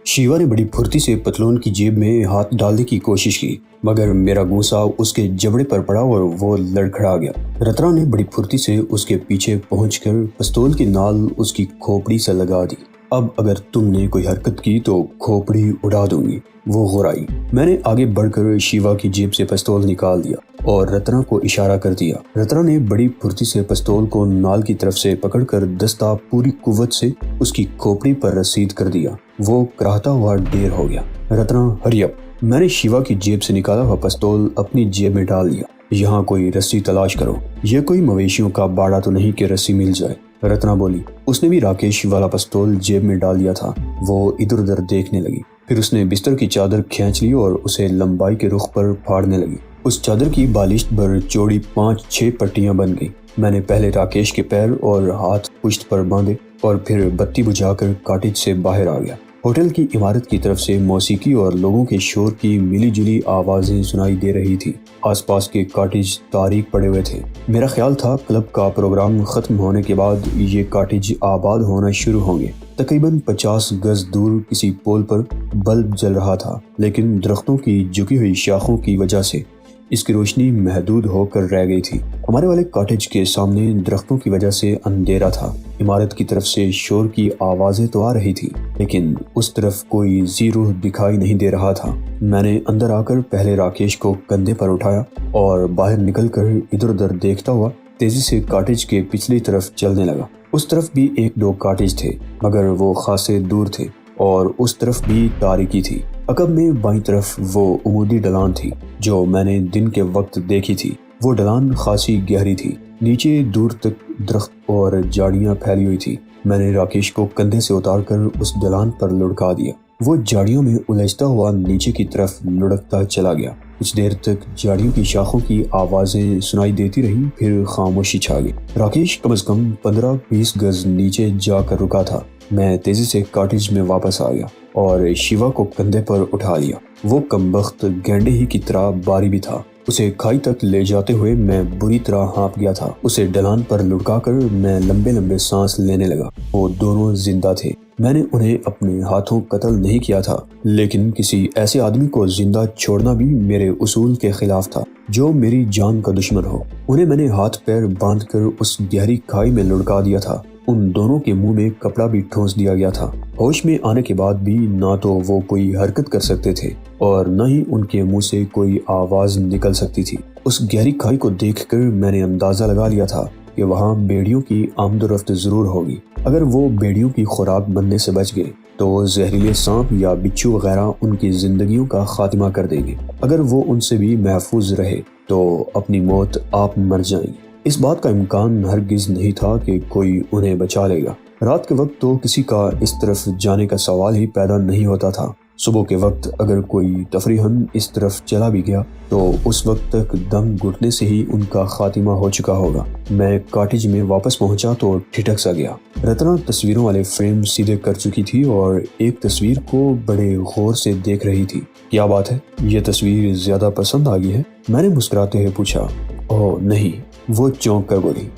شیوا نے بڑی پھرتی سے پتلون کی جیب میں ہاتھ ڈالنے کی کوشش کی، مگر میرا گونسا اس کے جبڑے پر پڑا اور وہ لڑکھڑا گیا۔ رتنا نے بڑی پھرتی سے اس کے پیچھے پہنچ کر پستول کی نال اس کی کھوپڑی سے لگا دی۔ اب اگر تم نے کوئی حرکت کی تو کھوپڑی اڑا دوں گی، وہ غرائی۔ میں نے آگے بڑھ کر شیوا کی جیب سے پستول نکال دیا اور رتنا کو اشارہ کر دیا۔ رتنا نے بڑی پھرتی سے پستول کو نال کی طرف سے پکڑ کر دستہ پوری قوت سے اس کی کھوپڑی پر رسید کر دیا۔ وہ کراہتا ہوا ڈیر ہو گیا۔ رتنا ہری اپ۔ میں نے شیوا کی جیب سے نکالا ہوا پستول اپنی جیب میں ڈال دیا۔ یہاں کوئی رسی تلاش کرو، یہ کوئی مویشیوں کا باڑا تو نہیں کہ رسی مل جائے، رتنا بولی۔ اس نے بھی راکیش والا پستول جیب میں ڈال دیا تھا۔ وہ ادھر ادھر دیکھنے لگی، پھر اس نے بستر کی چادر کھینچ لی اور اسے لمبائی کے رخ پر پھاڑنے لگی۔ اس چادر کی بالشت بھر چوڑی 5-6 پٹیاں بن گئی۔ میں نے پہلے راکیش کے پیر اور ہاتھ پشت پر باندھے اور پھر بتی بجھا کر کاٹیج سے باہر آ گیا۔ ہوٹل کی عمارت کی طرف سے موسیقی اور لوگوں کے شور کی ملی جلی آوازیں سنائی دے رہی تھی۔ آس پاس کے کاٹیج تاریک پڑے ہوئے تھے۔ میرا خیال تھا کلب کا پروگرام ختم ہونے کے بعد یہ کاٹیج آباد ہونا شروع ہوں گے۔ تقریباً 50 گز دور کسی پول پر بلب جل رہا تھا، لیکن درختوں کی جھکی ہوئی شاخوں کی وجہ سے اس کی روشنی محدود ہو کر رہ گئی تھی۔ ہمارے والے کاٹیج کے سامنے درختوں کی وجہ سے اندھیرا تھا۔ عمارت کی طرف سے شور کی آوازیں تو آ رہی تھی، لیکن اس طرف کوئی ذی روح دکھائی نہیں دے رہا تھا۔ میں نے اندر آ کر پہلے راکیش کو کندھے پر اٹھایا اور باہر نکل کر ادھر ادھر دیکھتا ہوا تیزی سے کاٹیج کے پچھلی طرف چلنے لگا۔ اس طرف بھی 1-2 کاٹیج تھے، مگر وہ خاصے دور تھے اور اس طرف بھی تاریکی تھی۔ عقب میں بائیں طرف وہ عمودی ڈھلان تھی جو میں نے دن کے وقت دیکھی تھی۔ وہ ڈھلان خاصی گہری تھی، نیچے دور تک درخت اور جھاڑیاں پھیلی ہوئی تھی۔ میں نے راکیش کو کندھے سے اتار کر اس ڈھلان پر لڑکا دیا۔ وہ جھاڑیوں میں الجھتا ہوا نیچے کی طرف لڑکتا چلا گیا۔ کچھ دیر تک جھاڑیوں کی شاخوں کی آوازیں سنائی دیتی رہی، پھر خاموشی چھا گئی۔ راکیش کم از کم 15-20 گز نیچے جا کر رکا تھا۔ میں تیزی سے کاٹیج میں واپس آ گیا اور شیوا کو کندھے پر اٹھا لیا۔ وہ کمبخت گینڈے ہی کی طرح باری بھی تھا۔ اسے کھائی تک لے جاتے ہوئے میں بری طرح ہانپ گیا تھا۔ اسے ڈھلان پر لڑکا کر میں لمبے لمبے سانس لینے لگا۔ وہ دونوں زندہ تھے۔ میں نے انہیں اپنے ہاتھوں قتل نہیں کیا تھا، لیکن کسی ایسے آدمی کو زندہ چھوڑنا بھی میرے اصول کے خلاف تھا جو میری جان کا دشمن ہو۔ انہیں میں نے ہاتھ پیر باندھ کر اس گہری کھائی میں لڑکا دیا تھا۔ ان دونوں کے منہ میں کپڑا بھی ٹھونس دیا گیا تھا۔ ہوش میں آنے کے بعد بھی نہ تو وہ کوئی حرکت کر سکتے تھے اور نہ ہی ان کے منہ سے کوئی آواز نکل سکتی تھی۔ اس گہری کھائی کو دیکھ کر میں نے اندازہ لگا لیا تھا کہ وہاں بیڑیوں کی آمد و رفت ضرور ہوگی۔ اگر وہ بیڑیوں کی خوراک بننے سے بچ گئے تو زہریلے سانپ یا بچھو وغیرہ ان کی زندگیوں کا خاتمہ کر دیں گے۔ اگر وہ ان سے بھی محفوظ رہے تو اپنی موت آپ مر جائیں گے۔ اس بات کا امکان ہرگز نہیں تھا کہ کوئی انہیں بچا لے گا۔ رات کے وقت تو کسی کا اس طرف جانے کا سوال ہی پیدا نہیں ہوتا تھا۔ صبح کے وقت اگر کوئی تفریحاً اس طرف چلا بھی گیا تو اس وقت تک دم گھٹنے سے ہی ان کا خاتمہ ہو چکا ہوگا۔ میں کاٹیج میں واپس پہنچا تو ٹھٹک سا گیا۔ رتنا تصویروں والے فریم سیدھے کر چکی تھی اور ایک تصویر کو بڑے غور سے دیکھ رہی تھی۔ کیا بات ہے، یہ تصویر زیادہ پسند آ گئی ہے؟ میں نے مسکراتے ہوئے پوچھا۔ اوہ نہیں، وہ چونک کر بولی،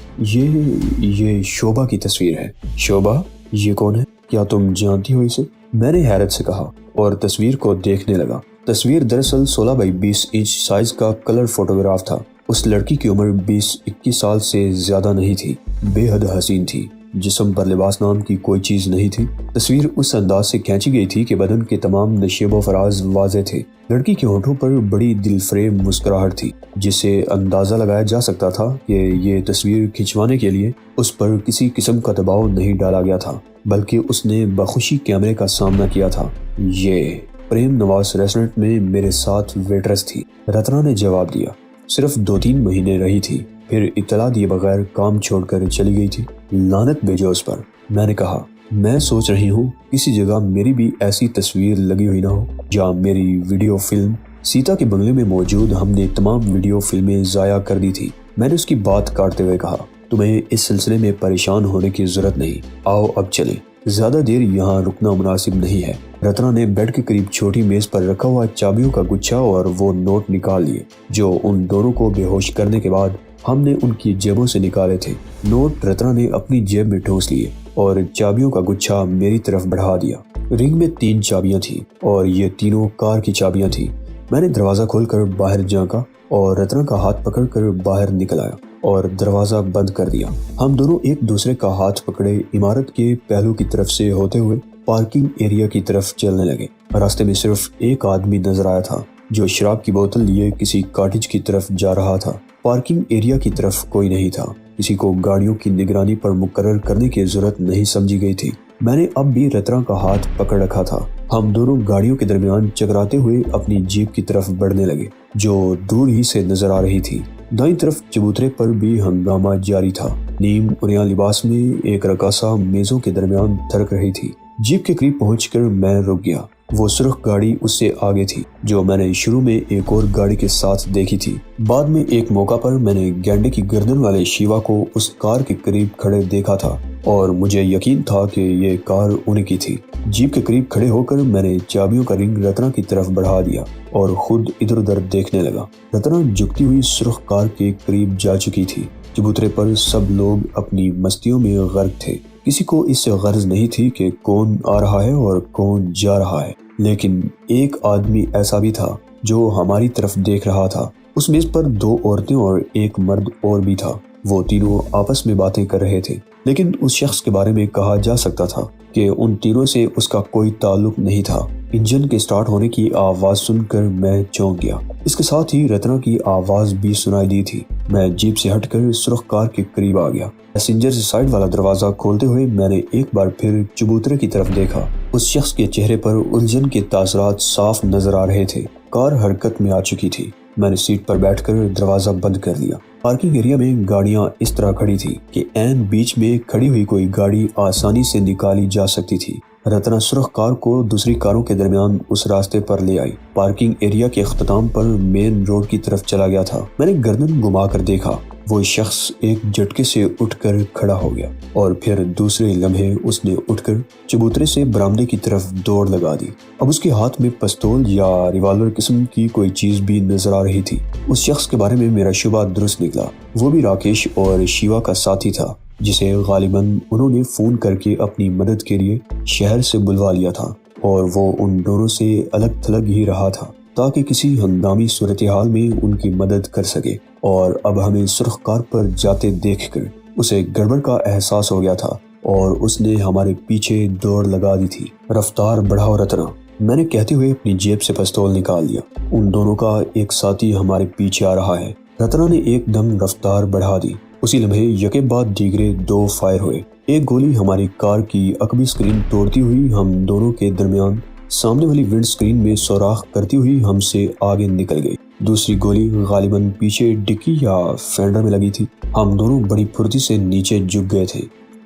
یہ شوبھا کی تصویر ہے۔ شوبھا؟ یہ کون ہے؟ کیا تم جانتی ہو اسے؟ میں نے حیرت سے کہا اور تصویر کو دیکھنے لگا۔ تصویر دراصل 16x20 انچ سائز کا کلر فوٹوگراف تھا۔ اس لڑکی کی عمر 20-21 سال سے زیادہ نہیں تھی۔ بے حد حسین تھی۔ جسم پر لباس نام کی کوئی چیز نہیں تھی۔ تصویر اس انداز سے کھینچی گئی تھی کہ بدن کے تمام نشیب و فراز واضح تھے۔ لڑکی کے ہونٹوں پر بڑی دل فریب مسکراہٹ تھی، جس سے اندازہ لگایا جا سکتا تھا کہ یہ تصویر کھنچوانے کے لیے اس پر کسی قسم کا دباؤ نہیں ڈالا گیا تھا، بلکہ اس نے بخوشی کیمرے کا سامنا کیا تھا۔ یہ پریم نواس ریسٹورنٹ میں میرے ساتھ ویٹرس تھی، رتنا نے جواب دیا۔ صرف 2-3 مہینے رہی تھی، پھر اطلاع دیے بغیر کام چھوڑ کر چلی گئی تھی۔ لعنت بھیجو اس پر، میں نے کہا۔ میں سوچ رہی ہوں کسی جگہ میری بھی ایسی تصویر لگی ہوئی نہ ہو جہاں میری ویڈیو فلم سیتا کے بنگلے میں موجود ہم نے تمام ویڈیو فلمیں ضائع کر دی تھی۔ میں نے اس کی بات کاٹتے ہوئے کہا، تمہیں اس سلسلے میں پریشان ہونے کی ضرورت نہیں، آؤ اب چلیں، زیادہ دیر یہاں رکنا مناسب نہیں ہے۔ رتنا نے بیڈ کے قریب چھوٹی میز پر رکھا ہوا چابیوں کا گچھا اور وہ نوٹ نکال لیے جو ان دونوں کو بے ہوش کرنے کے بعد ہم نے ان کی جیبوں سے نکالے تھے۔ نوٹ رتنا نے اپنی جیب میں ٹھونس لیے اور چابیوں کا گچھا میری طرف بڑھا دیا۔ رنگ میں 3 چابیاں تھیں اور یہ تینوں کار کی چابیاں تھیں۔ میں نے دروازہ کھول کر باہر جھانکا اور رتنا کا ہاتھ پکڑ کر باہر نکل آیا اور دروازہ بند کر دیا۔ ہم دونوں ایک دوسرے کا ہاتھ پکڑے عمارت کے پہلو کی طرف سے ہوتے ہوئے پارکنگ ایریا کی طرف چلنے لگے۔ راستے میں صرف ایک آدمی نظر آیا تھا جو شراب کی بوتل لیے کسی کاٹیج کی طرف جا رہا تھا۔ پارکنگ ایریا کی طرف کوئی نہیں تھا۔ کسی کو گاڑیوں کی نگرانی پر مقرر کرنے کی ضرورت نہیں سمجھی گئی تھی۔ میں نے اب بھی رتنا کا ہاتھ پکڑ رکھا تھا۔ ہم دونوں گاڑیوں کے درمیان چکراتے ہوئے اپنی جیپ کی طرف بڑھنے لگے جو دور ہی سے نظر آ رہی تھی۔ دائیں طرف چبوترے پر بھی ہنگامہ جاری تھا۔ نیم عریاں لباس میں ایک رقاصہ میزوں کے درمیان تھرک رہی تھی۔ جیپ کے قریب پہنچ کر میں رک گیا۔ وہ سرخ گاڑی اس سے آگے تھی جو میں نے شروع میں ایک اور گاڑی کے ساتھ دیکھی تھی۔ بعد میں ایک موقع پر میں نے گینڈے کی گردن والے شیوا کو اس کار کے قریب کھڑے دیکھا تھا اور مجھے یقین تھا کہ یہ کار انہیں کی تھی۔ جیپ کے قریب کھڑے ہو کر میں نے چابیوں کا رنگ رتنا کی طرف بڑھا دیا اور خود ادھر ادھر دیکھنے لگا۔ رتنا جھکتی ہوئی سرخ کار کے قریب جا چکی تھی۔ چبوترے پر سب لوگ اپنی مستیوں میں غرق تھے۔ کسی کو اس سے غرض نہیں تھی کہ کون آ رہا ہے اور کون جا رہا ہے، لیکن ایک آدمی ایسا بھی تھا جو ہماری طرف دیکھ رہا تھا۔ اس میز پر 2 عورتیں اور ایک مرد اور بھی تھا۔ وہ تینوں آپس میں باتیں کر رہے تھے، لیکن اس شخص کے بارے میں کہا جا سکتا تھا کہ ان تینوں سے اس کا کوئی تعلق نہیں تھا۔ انجن کے سٹارٹ ہونے کی آواز سن کر میں چونک گیا۔ اس کے ساتھ ہی رتنا کی آواز بھی سنائی دی تھی۔ میں جیپ سے ہٹ کر سرخ کار کے قریب آ گیا۔ پیسنجر سائیڈ والا دروازہ کھولتے ہوئے میں نے ایک بار پھر چبوترے کی طرف دیکھا۔ اس شخص کے چہرے پر الجھن کے تاثرات صاف نظر آ رہے تھے۔ کار حرکت میں آ چکی تھی۔ میں نے سیٹ پر بیٹھ کر دروازہ بند کر دیا۔ پارکنگ ایریا میں گاڑیاں اس طرح کھڑی تھی کہ عین بیچ میں کھڑی ہوئی کوئی گاڑی آسانی سے نکالی جا سکتی تھی۔ رتنا سرخ کار کو دوسری کاروں کے درمیان اس راستے پر لے آئی۔ پارکنگ ایریا کے اختتام پر مین روڈ کی طرف چلا گیا تھا۔ میں نے گردن گھما کر دیکھا۔ وہ شخص ایک جھٹکے سے اٹھ کر کھڑا ہو گیا اور پھر دوسرے لمحے اس نے اٹھ کر چبوترے سے برآمدے کی طرف دوڑ لگا دی۔ اب اس کے ہاتھ میں پستول یا ریوالور قسم کی کوئی چیز بھی نظر آ رہی تھی۔ اس شخص کے بارے میں میرا شبہ درست نکلا۔ وہ بھی راکیش اور شیوا کا ساتھی تھا جسے غالباً انہوں نے فون کر کے اپنی مدد کے لیے شہر سے بلوا لیا تھا، اور وہ ان دونوں سے الگ تھلگ ہی رہا تھا تاکہ کسی ہنگامی صورتحال میں ان کی مدد کر سکے۔ اور اب ہمیں سرخ کار پر جاتے دیکھ کر اسے گڑبڑ کا احساس ہو گیا تھا اور اس نے ہمارے پیچھے دوڑ لگا دی تھی۔ رفتار بڑھاؤ رتنا، میں نے کہتے ہوئے اپنی جیب سے پستول نکال لیا۔ ان دونوں کا ایک ساتھی ہمارے پیچھے آ رہا ہے۔ رتنا نے ایک دم رفتار بڑھا دی۔ اسی لمحے یکے بعد دیگرے 2 فائر ہوئے۔ ایک گولی ہماری کار کی عقبی سکرین توڑتی ہوئی ہم دونوں کے درمیان سامنے والی ونڈ سکرین میں سوراخ کرتی ہوئی ہم سے آگے نکل گئی۔ دوسری گولی غالباً پیچھے ڈکی یا فینڈر میں لگی تھی۔ ہم دونوں بڑی پھرتی سے نیچے جھک گئے تھے۔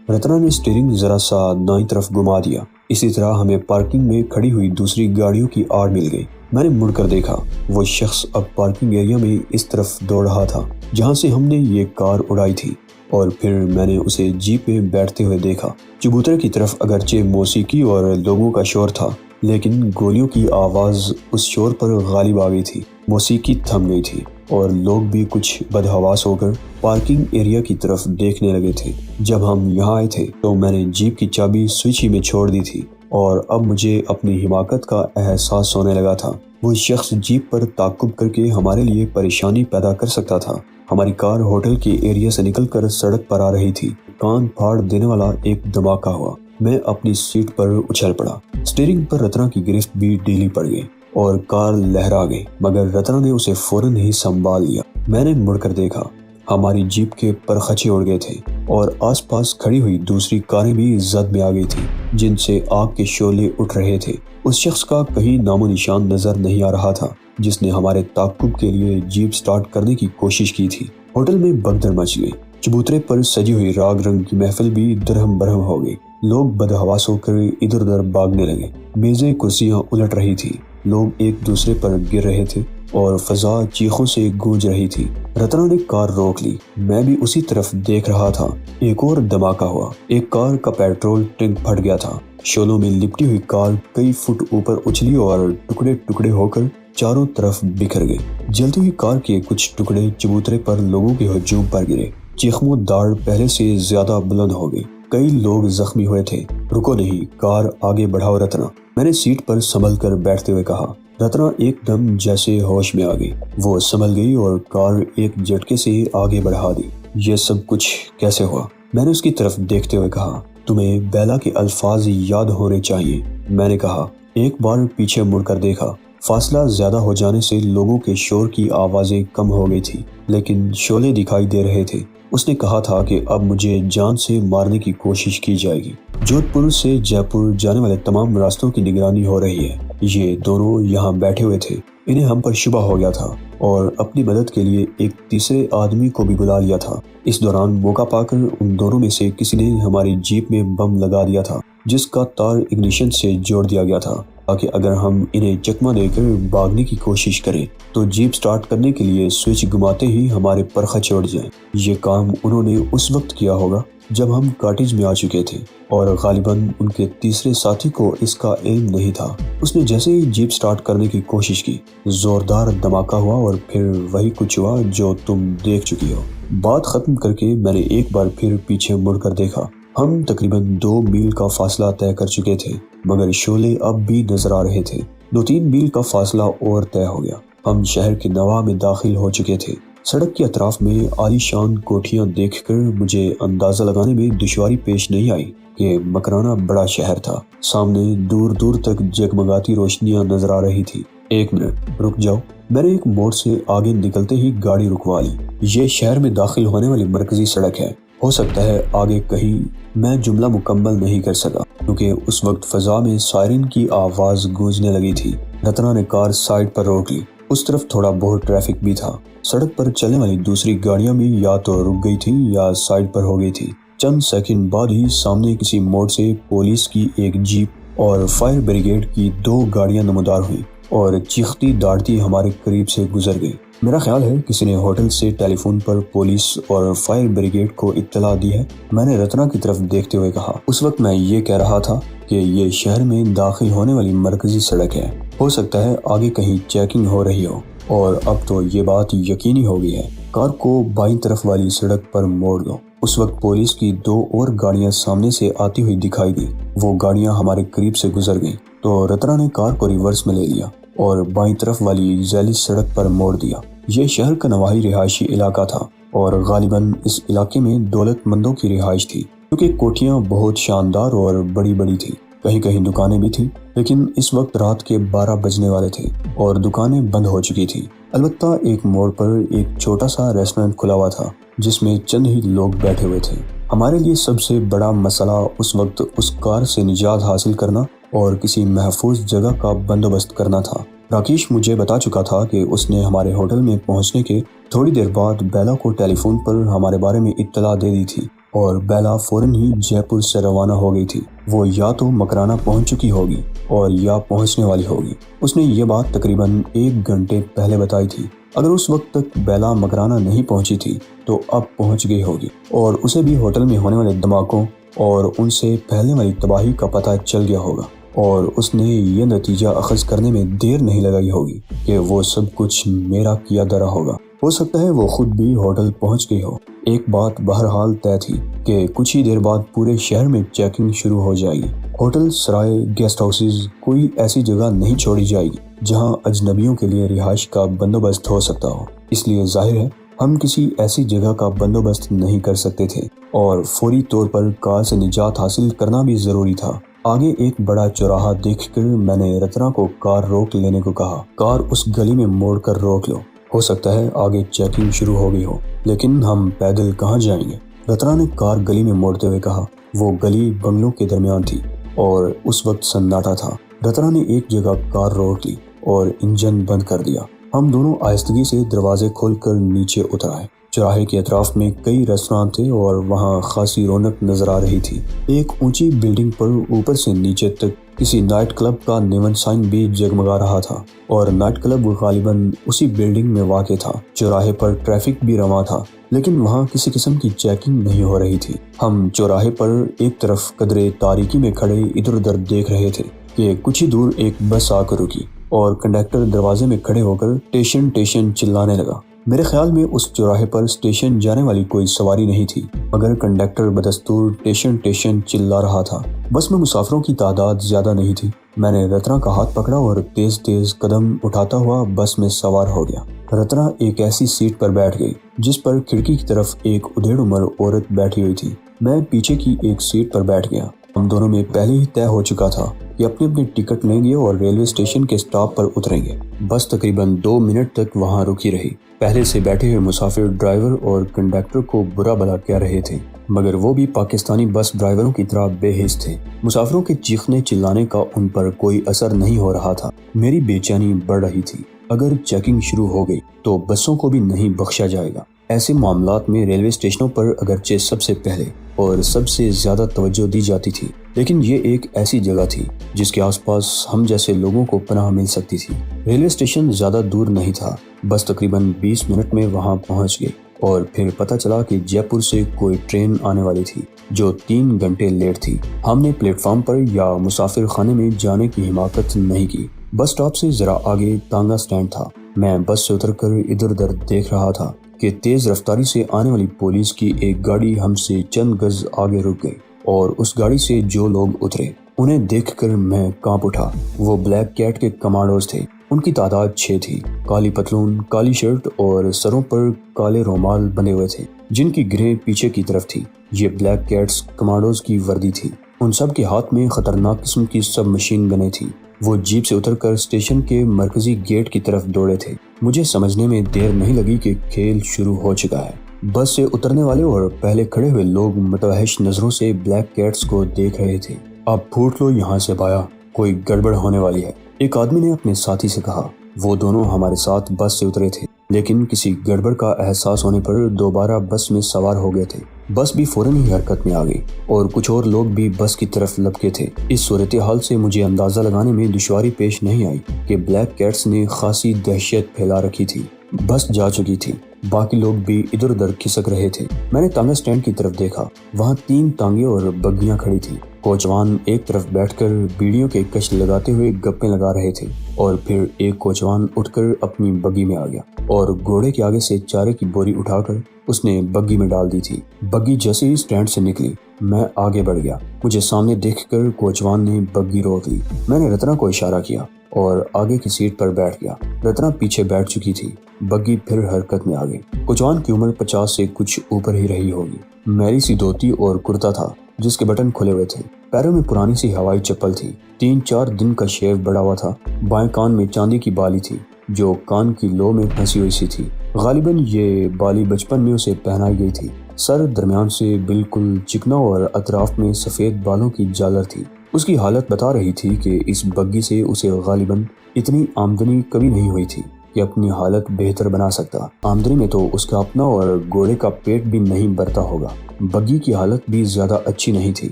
رتنا نے اسٹیئرنگ ذرا سا دائیں طرف گھما دیا۔ اسی طرح ہمیں پارکنگ میں کھڑی ہوئی دوسری گاڑیوں کی آڑ مل گئی۔ میں نے مڑ کر دیکھا۔ وہ شخص اب پارکنگ ایریا میں اس طرف دوڑ رہا تھا جہاں سے ہم نے یہ کار اڑائی تھی، اور پھر میں نے اسے جیپ میں بیٹھتے ہوئے دیکھا۔ چبوترے کی طرف اگرچہ موسیقی اور لوگوں کا شور تھا، لیکن گولیوں کی آواز اس شور پر غالب آ گئی تھی۔ موسیقی تھم گئی تھی اور لوگ بھی کچھ بدحواس ہو کر پارکنگ ایریا کی طرف دیکھنے لگے تھے۔ جب ہم یہاں آئے تھے تو میں نے جیپ کی چابی سوئچ ہی میں چھوڑ دی تھی اور اب مجھے اپنی حماقت کا احساس ہونے لگا تھا۔ وہ شخص جیپ پر تعقب کر کے ہمارے لیے پریشانی پیدا کر سکتا تھا۔ ہماری کار ہوٹل کے ایریا سے نکل کر سڑک پر آ رہی تھی۔ کان پھاڑ دینے والا ایک دھماکہ ہوا۔ میں اپنی سیٹ پر اچھل پڑا۔ اسٹیئرنگ پر رتنا کی گرفت بھی ڈھیلی پڑ گئی اور کار لہرا گئی، مگر رتنا نے اسے فوراً ہی سنبھال لیا۔ میں نے مڑ کر دیکھا۔ ہماری جیپ کے پرخچے اڑ گئے تھے اور آس پاس کھڑی ہوئی دوسری کاریں بھی زد میں آ گئی تھیں جن سے آگ کے شعلے اٹھ رہے تھے۔ اس شخص کا کہیں نام و نشان نظر نہیں آ رہا تھا جس نے ہمارے تعاقب کے لیے جیپ سٹارٹ کرنے کی کوشش کی تھی۔ ہوٹل میں بھگدڑ مچ گئی۔ چبوترے پر سجی ہوئی راگ رنگ کی محفل بھی درہم برہم ہو گئی۔ لوگ بدحواس ہو کر ادھر ادھر بھاگنے لگے۔ میزیں کرسیاں الٹ رہی تھی، لوگ ایک دوسرے پر گر رہے تھے اور فضا چیخوں سے گونج رہی تھی۔ رتنا نے کار روک لی۔ میں بھی اسی طرف دیکھ رہا تھا۔ ایک اور دھماکہ ہوا۔ ایک کار کا پیٹرول ٹینک پھٹ گیا تھا۔ شعلوں میں لپٹی ہوئی کار کئی فٹ اوپر اچھلی اور ٹکڑے ٹکڑے ہو کر چاروں طرف بکھر گئی۔ جلتی ہوئی کار کے کچھ ٹکڑے چبوترے پر لوگوں کے ہجوم پر گرے۔ چیخوں داڑ پہلے سے زیادہ بلند ہو گئی۔ کئی لوگ زخمی ہوئے تھے۔ رکو نہیں، کار آگے بڑھاؤ رتنا، میں نے سیٹ پر سنبھل کر بیٹھتے ہوئے کہا۔ رتنا ایک دم جیسے ہوش میں آ گئی، وہ سنبھل گئی اور کار ایک جھٹکے سے آگے بڑھا دی۔ یہ سب کچھ کیسے ہوا؟ میں نے اس کی طرف دیکھتے ہوئے کہا۔ تمہیں بیلا کے الفاظ یاد ہونے چاہیے، میں نے کہا۔ ایک بار پیچھے مڑ کر دیکھا، فاصلہ زیادہ ہو جانے سے لوگوں کے شور کی آوازیں کم ہو گئی تھی، لیکن شعلے دکھائی دے رہے تھے۔ اس نے کہا تھا کہ اب مجھے جان سے مارنے کی کوشش کی جائے گی۔ جودھ پور سے جے پور جانے والے تمام راستوں کی نگرانی ہو رہی ہے۔ یہ دونوں یہاں بیٹھے ہوئے تھے، انہیں ہم پر شبہ ہو گیا تھا اور اپنی مدد کے لیے ایک تیسرے آدمی کو بھی بلا لیا تھا۔ اس دوران موقع پا کر ان دونوں میں سے کسی نے ہماری جیپ میں بم لگا دیا تھا، جس کا تار اگنیشن سے جوڑ دیا گیا تھا تاکہ اگر ہم انہیں چکمہ دے کر بھاگنے کی کوشش کریں تو جیپ سٹارٹ کرنے کے لیے سوئچ گھماتے ہی ہمارے پر خچوڑ جائیں۔ یہ کام انہوں نے اس وقت کیا ہوگا جب ہم کاٹیج میں آ چکے تھے، اور غالباً ان کے تیسرے ساتھی کو اس کا علم نہیں تھا۔ اس نے جیسے ہی جیپ سٹارٹ کرنے کی کوشش کی، زوردار دھماکہ ہوا اور پھر وہی کچھ ہوا جو تم دیکھ چکی ہو۔ بات ختم کر کے میں نے ایک بار پھر پیچھے مڑ کر دیکھا۔ ہم تقریباً 2 میل کا فاصلہ طے کر چکے تھے، مگر شعلے اب بھی نظر آ رہے تھے۔ 2-3 میل کا فاصلہ اور طے ہو گیا۔ ہم شہر کے نواح میں داخل ہو چکے تھے۔ سڑک کے اطراف میں عالی شان کوٹھیاں دیکھ کر مجھے اندازہ لگانے میں دشواری پیش نہیں آئی کہ مکرانہ بڑا شہر تھا۔ سامنے دور دور تک جگمگاتی روشنیاں نظر آ رہی تھی۔ 1 منٹ رک جاؤ، میں نے ایک موڑ سے آگے نکلتے ہی گاڑی رکوا لی۔ یہ شہر میں داخل ہونے والی مرکزی سڑک ہے، ہو سکتا ہے آگے کہیں۔ میں جملہ مکمل نہیں کر سکا کیونکہ اس وقت فضا میں سائرن کی آواز گونجنے لگی تھی۔ رتنا نے کار سائیڈ پر روک لی۔ اس طرف تھوڑا بہت ٹریفک بھی تھا۔ سڑک پر چلنے والی دوسری گاڑیاں بھی یا تو رک گئی تھیں یا سائیڈ پر ہو گئی تھی۔ چند سیکنڈ بعد ہی سامنے کسی موڑ سے پولیس کی ایک جیپ اور فائر بریگیڈ کی 2 گاڑیاں نمودار ہوئیں اور چیختی داڑتی ہمارے قریب سے گزر گئی۔ میرا خیال ہے کسی نے ہوٹل سے ٹیلی فون پر پولیس اور فائر بریگیڈ کو اطلاع دی ہے، میں نے رتنا کی طرف دیکھتے ہوئے کہا۔ اس وقت میں یہ کہہ رہا تھا کہ یہ شہر میں داخل ہونے والی مرکزی سڑک ہے، ہو سکتا ہے آگے کہیں چیکنگ ہو رہی ہو، اور اب تو یہ بات یقینی ہو گئی ہے۔ کار کو بائیں طرف والی سڑک پر موڑ دو۔ اس وقت پولیس کی 2 اور گاڑیاں سامنے سے آتی ہوئی دکھائی دی۔ وہ گاڑیاں ہمارے قریب سے گزر گئیں تو رتنا نے کار کو ریورس میں لے لیا اور بائیں طرف والی ذیلی سڑک پر موڑ دیا۔ یہ شہر کا نواحی رہائشی علاقہ تھا اور غالباً اس علاقے میں دولت مندوں کی رہائش تھی کیونکہ کوٹھیاں بہت شاندار اور بڑی بڑی تھیں۔ کہیں کہیں دکانیں بھی تھیں، لیکن اس وقت رات کے 12 بجنے والے تھے اور دکانیں بند ہو چکی تھیں۔ البتہ ایک موڑ پر ایک چھوٹا سا ریسٹورنٹ کھلا ہوا تھا جس میں چند ہی لوگ بیٹھے ہوئے تھے۔ ہمارے لیے سب سے بڑا مسئلہ اس وقت اس کار سے نجات حاصل کرنا اور کسی محفوظ جگہ کا بندوبست کرنا تھا۔ راکیش مجھے بتا چکا تھا کہ اس نے ہمارے ہوٹل میں پہنچنے کے تھوڑی دیر بعد بیلا کو ٹیلی فون پر ہمارے بارے میں اطلاع دے دی تھی اور بیلا فوراً ہی جے پور سے روانہ ہو گئی تھی۔ وہ یا تو مکرانہ پہنچ چکی ہوگی اور یا پہنچنے والی ہوگی۔ اس نے یہ بات تقریباً 1 گھنٹے پہلے بتائی تھی۔ اگر اس وقت تک بیلا مکرانہ نہیں پہنچی تھی تو اب پہنچ گئی ہوگی اور اسے بھی ہوٹل میں ہونے والے دھماکوں اور ان سے پھیلنے والی تباہی کا پتہ چل گیا ہوگا، اور اس نے یہ نتیجہ اخذ کرنے میں دیر نہیں لگائی ہوگی کہ وہ سب کچھ میرا کیا دھرا ہوگا۔ ہو سکتا ہے وہ خود بھی ہوٹل پہنچ گئی ہو۔ ایک بات بہرحال طے تھی کہ کچھ ہی دیر بعد پورے شہر میں چیکنگ شروع ہو جائے گی۔ ہوٹل، سرائے، گیسٹ ہاؤسز، کوئی ایسی جگہ نہیں چھوڑی جائے گی جہاں اجنبیوں کے لیے رہائش کا بندوبست ہو سکتا ہو۔ اس لیے ظاہر ہے ہم کسی ایسی جگہ کا بندوبست نہیں کر سکتے تھے اور فوری طور پر کار سے نجات حاصل کرنا بھی ضروری تھا۔ آگے ایک بڑا چوراہا دیکھ کر میں نے رتنا کو کار روک لینے کو کہا۔ کار اس گلی میں موڑ کر روک لو، ہو سکتا ہے آگے چیکنگ شروع ہو گئی ہو، لیکن ہم پیدل کہاں جائیں گے؟ رتنا نے کار گلی میں موڑتے ہوئے کہا۔ وہ گلی بنگلوں کے درمیان تھی اور اس وقت سناٹا تھا۔ رتنا نے ایک جگہ کار روک لی اور انجن بند کر دیا۔ ہم دونوں آہستگی سے دروازے کھول کر نیچے اتر آئے۔ چوراہے کے اطراف میں کئی ریستوران تھے اور وہاں خاصی رونق نظر آ رہی تھی۔ ایک اونچی بلڈنگ پر اوپر سے نیچے تک کسی نائٹ کلب کا نیون سائن بھی جگمگا رہا تھا اور نائٹ کلب غالباً اسی بلڈنگ میں واقع تھا۔ چوراہے پر ٹریفک بھی رواں تھا، لیکن وہاں کسی قسم کی چیکنگ نہیں ہو رہی تھی۔ ہم چوراہے پر ایک طرف قدرے تاریکی میں کھڑے ادھر ادھر دیکھ رہے تھے کہ کچھ ہی دور ایک بس آ کر رکی اور کنڈکٹر دروازے میں کھڑے ہو کر ٹیشن ٹیشن چلانے لگا۔ میرے خیال میں اس چوراہے پر اسٹیشن جانے والی کوئی سواری نہیں تھی، مگر کنڈکٹر بدستور ٹیشن ٹیشن چلا رہا تھا۔ بس میں مسافروں کی تعداد زیادہ نہیں تھی۔ میں نے رتنا کا ہاتھ پکڑا اور تیز تیز قدم اٹھاتا ہوا بس میں سوار ہو گیا۔ رتنا ایک ایسی سیٹ پر بیٹھ گئی جس پر کھڑکی کی طرف ایک ادھیڑ عمر عورت بیٹھی ہوئی تھی۔ میں پیچھے کی ایک سیٹ پر بیٹھ گیا۔ ہم دونوں میں پہلے ہی طے ہو چکا تھا کہ اپنے اپنے ٹکٹ لیں گے اور ریلوے اسٹیشن کے اسٹاپ پر اتریں گے۔ بس تقریباً 2 منٹ تک وہاں رکی رہی۔ پہلے سے بیٹھے ہوئے مسافر ڈرائیور اور کنڈکٹر کو برا بھلا کہہ رہے تھے، مگر وہ بھی پاکستانی بس ڈرائیوروں کی طرح بے حس تھے۔ مسافروں کے چیخنے چلانے کا ان پر کوئی اثر نہیں ہو رہا تھا۔ میری بے چینی بڑھ رہی تھی۔ اگر چیکنگ شروع ہو گئی تو بسوں کو بھی نہیں بخشا جائے گا۔ ایسے معاملات میں ریلوے اسٹیشنوں پر اگرچہ سب سے پہلے اور سب سے زیادہ توجہ دی جاتی تھی، لیکن یہ ایک ایسی جگہ تھی جس کے آس پاس ہم جیسے لوگوں کو پناہ مل سکتی تھی۔ ریلوے اسٹیشن زیادہ دور نہیں تھا، بس تقریباً 20 منٹ میں وہاں پہنچ گئی اور پھر پتہ چلا کہ جے پور سے کوئی ٹرین آنے والی تھی جو 3 گھنٹے لیٹ تھی۔ ہم نے پلیٹ فارم پر یا مسافر خانے میں جانے کی حماقت نہیں کی۔ بس اسٹاپ سے ذرا آگے تانگا سٹینڈ تھا۔ میں بس سے اتر کر ادھر ادھر دیکھ رہا تھا کہ تیز رفتاری سے آنے والی پولیس کی ایک گاڑی ہم سے چند گز آگے رک گئی اور اس گاڑی سے جو لوگ اترے انہیں دیکھ کر میں کانپ اٹھا۔ وہ بلیک کیٹ کے کمانڈوز تھے۔ ان کی تعداد 6 تھی۔ کالی پتلون، کالی شرٹ اور سروں پر کالے رومال بندھے ہوئے تھے جن کی گرہیں پیچھے کی طرف تھی۔ یہ بلیک کیٹس کمانڈوز کی وردی تھی۔ ان سب کے ہاتھ میں خطرناک قسم کی سب مشین گنیں تھیں۔ وہ جیپ سے اتر کر اسٹیشن کے مرکزی گیٹ کی طرف دوڑے تھے۔ مجھے سمجھنے میں دیر نہیں لگی کہ کھیل شروع ہو چکا ہے۔ بس سے اترنے والے اور پہلے کھڑے ہوئے لوگ متوحش نظروں سے بلیک کیٹس کو دیکھ رہے تھے۔ اب پھوٹ لو یہاں سے بایا، کوئی گڑبڑ ہونے والی ہے، ایک آدمی نے اپنے ساتھی سے کہا۔ وہ دونوں ہمارے ساتھ بس سے اترے تھے، لیکن کسی گڑبڑ کا احساس ہونے پر دوبارہ بس میں سوار ہو گئے تھے۔ بس بھی فوراً ہی حرکت میں آ گئی اور کچھ اور لوگ بھی بس کی طرف لپکے تھے۔ اس صورتحال سے مجھے اندازہ لگانے میں دشواری پیش نہیں آئی کہ بلیک کیٹس نے خاصی دہشت پھیلا رکھی تھی۔ بس جا چکی تھی، باقی لوگ بھی ادھر ادھر کھسک رہے تھے۔ میں نے تانگا سٹینڈ کی طرف دیکھا، وہاں 3 تانگے اور بگیاں کھڑی تھی۔ کوچوان ایک طرف بیٹھ کر بیڑیوں کے کش لگاتے ہوئے گپیں لگا رہے تھے اور پھر ایک کوچوان اٹھ کر اپنی بگی میں آ گیا اور گھوڑے کے آگے سے چارے کی بوری اٹھا کر اس نے بگی میں ڈال دی تھی۔ بگی جیسے ہی سٹینڈ سے نکلی میں آگے بڑھ گیا۔ مجھے سامنے دیکھ کر کوچوان نے بگی روک لی۔ میں نے رتنا کو اشارہ کیا اور آگے کی سیٹ پر بیٹھ گیا۔ رتنا پیچھے بیٹھ چکی تھی۔ بگی پھر حرکت میں آ گئی۔ کوچوان کی عمر 50 سے کچھ اوپر ہی رہی ہوگی۔ میلی سی دھوتی اور کرتا تھا جس کے بٹن کھلے ہوئے تھے۔ پیروں میں پرانی سی ہوائی چپل تھی۔ 3-4 دن کا شیو بڑا ہوا تھا۔ بائیں کان میں چاندی کی بالی تھی جو کان کی لو میں پھنسی ہوئی سی تھی۔ غالباً یہ بالی بچپن میں اسے پہنائی گئی تھی۔ سر درمیان سے بالکل چکنا اور اطراف میں سفید بالوں کی جالر تھی۔ اس کی حالت بتا رہی تھی کہ اس بگی سے اسے غالباً اتنی آمدنی کبھی نہیں ہوئی تھی کہ اپنی حالت بہتر بنا سکتا۔ آمدنی میں تو اس کا اپنا اور گھوڑے کا پیٹ بھی نہیں بھرتا ہوگا۔ بگی کی حالت بھی زیادہ اچھی نہیں تھی۔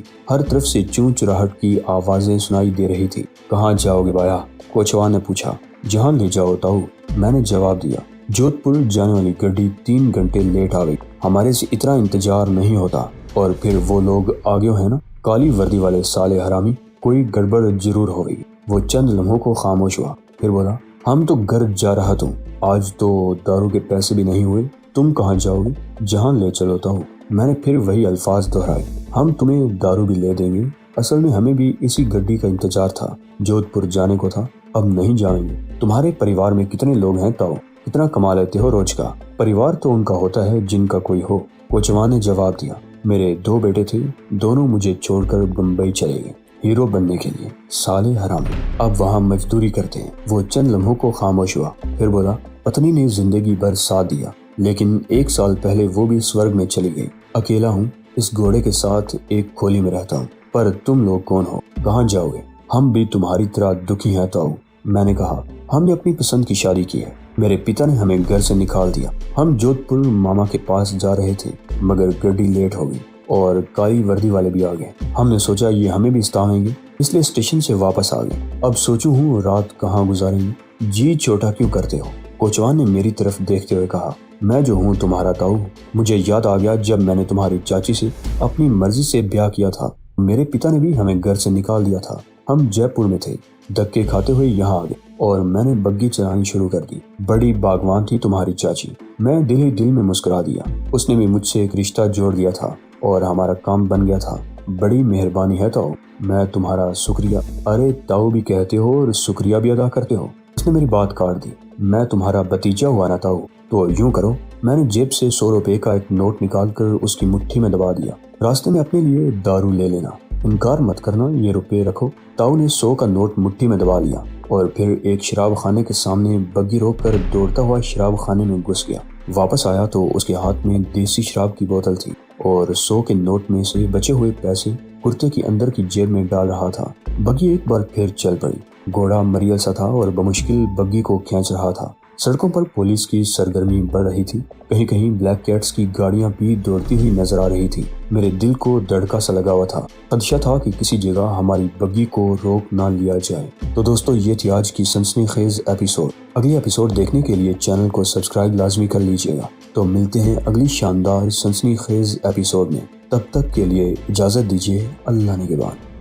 ہر طرف سے چون چراہٹ کی آوازیں سنائی دے رہی تھی۔ کہاں جاؤ گے بایا؟ کوچوان نے پوچھا۔ جہاں لے جاؤ تاؤ، میں نے جواب دیا۔ جودھ پور جانے والی گاڑی 3 گھنٹے لیٹ آ گئی۔ ہمارے سے اتنا انتظار نہیں ہوتا۔ اور پھر وہ لوگ آگے ہیں نا، کالی وردی والے سالے حرامی، کوئی گڑبڑ ضرور ہو گئی۔ وہ چند لمحوں کو خاموش ہوا، پھر بولا، ہم تو گھر جا رہا تم، آج تو دارو کے پیسے بھی نہیں ہوئے، تم کہاں جاؤ گے؟ جہاں لے چلو تاؤ۔ میں نے پھر وہی الفاظ دہرائے، ہم تمہیں دارو بھی لے دیں گے۔ اصل میں ہمیں بھی اسی گڈی کا انتظار تھا، جودھ پور جانے کو تھا، اب نہیں جائیں گے۔ تمہارے پریوار میں کتنے لوگ ہیں تاؤ؟ کتنا کما لیتے ہو روز کا؟ پریوار تو ان کا ہوتا ہے جن کا کوئی ہو، کوچوان نے جواب دیا۔ میرے 2 بیٹے تھے، دونوں مجھے چھوڑ کر بمبئی چلے گئے ہیرو بننے کے لیے، سالے حرامی، اب وہاں مزدوری کرتے ہیں۔ وہ چند لمحوں کو خاموش ہوا، پھر بولا، پتنی نے زندگی بھر ساتھ دیا، لیکن 1 سال پہلے وہ بھی سورگ میں چلی گئی۔ اکیلا ہوں، اس گھوڑے کے ساتھ ایک کھولی میں رہتا ہوں۔ پر تم لوگ کون ہو؟ کہاں جاؤ گے؟ ہم بھی تمہاری طرح دکھی ہیں تاؤ۔ میں نے کہا، ہم نے اپنی پسند کی شادی کی ہے، میرے پتا نے ہمیں گھر سے نکال دیا۔ ہم جودھ پور ماما کے پاس جا رہے تھے، مگر گاڑی لیٹ ہو گئی اور کالی وردی والے بھی آ گئے۔ ہم نے سوچا یہ ہمیں بھی ستائیں گے، اس لیے اسٹیشن سے واپس آ گئے۔ اب سوچوں ہوں رات کہاں گزاریں گے۔ جی چھوٹا کیوں کرتے ہو؟ کوچوان نے میری طرف دیکھتے ہوئے کہا۔ میں جو ہوں تمہارا تاؤ، مجھے یاد آ گیا جب میں نے تمہاری چاچی سے اپنی مرضی سے بیاہ کیا تھا، میرے پتا نے بھی ہمیں گھر سے نکال دیا تھا۔ ہم جے پور میں تھے، دھکے کھاتے ہوئے یہاں آ گئے اور میں نے بگی چلانی شروع کر دی۔ بڑی باغوان تھی تمہاری چاچی۔ میں دل ہی دل میں مسکرا دیا۔ اس نے بھی مجھ سے ایک رشتہ جوڑ دیا تھا اور ہمارا کام بن گیا تھا۔ بڑی مہربانی ہے تاؤ، میں تمہارا شکریہ۔ ارے تاؤ بھی کہتے ہو اور شکریہ بھی ادا کرتے ہو۔ اس نے میری بات کاٹ دی۔ میں تمہارا بھتیجا ہوا نا تاؤ، تو یوں کرو۔ میں نے جیب سے 100 روپے کا ایک نوٹ نکال کر اس کی مٹھی میں دبا دیا۔ راستے میں اپنے لیے دارو لے لینا، انکار مت کرنا، یہ روپے رکھو۔ تاؤ نے 100 کا نوٹ مٹھی میں دبا لیا اور پھر ایک شراب خانے کے سامنے بگی روک کر دوڑتا ہوا شراب خانے میں گھس گیا۔ واپس آیا تو اس کے ہاتھ میں دیسی شراب کی بوتل تھی اور 100 کے نوٹ میں سے بچے ہوئے پیسے کرتے کی اندر کی جیب میں ڈال رہا تھا۔ بگی ایک بار پھر چل پڑی۔ گھوڑا مریل سا تھا اور بمشکل بگی کو کھینچ رہا تھا۔ سڑکوں پر پولیس کی سرگرمی بڑھ رہی تھی۔ کہیں کہیں بلیک کیٹس کی گاڑیاں بھی دوڑتی ہوئی نظر آ رہی تھی۔ میرے دل کو دھڑکا سا لگا ہوا تھا۔ خدشہ تھا کہ کسی جگہ ہماری بگی کو روک نہ لیا جائے۔ تو دوستو، یہ تھی آج کی سنسنی خیز ایپیسوڈ۔ اگلی ایپیسوڈ دیکھنے کے لیے چینل کو سبسکرائب لازمی کر لیجیے گا۔ تو ملتے ہیں اگلی شاندار سنسنی خیز ایپیسوڈ میں۔ تب تک کے لیے اجازت دیجیے۔ اللہ نگہبان۔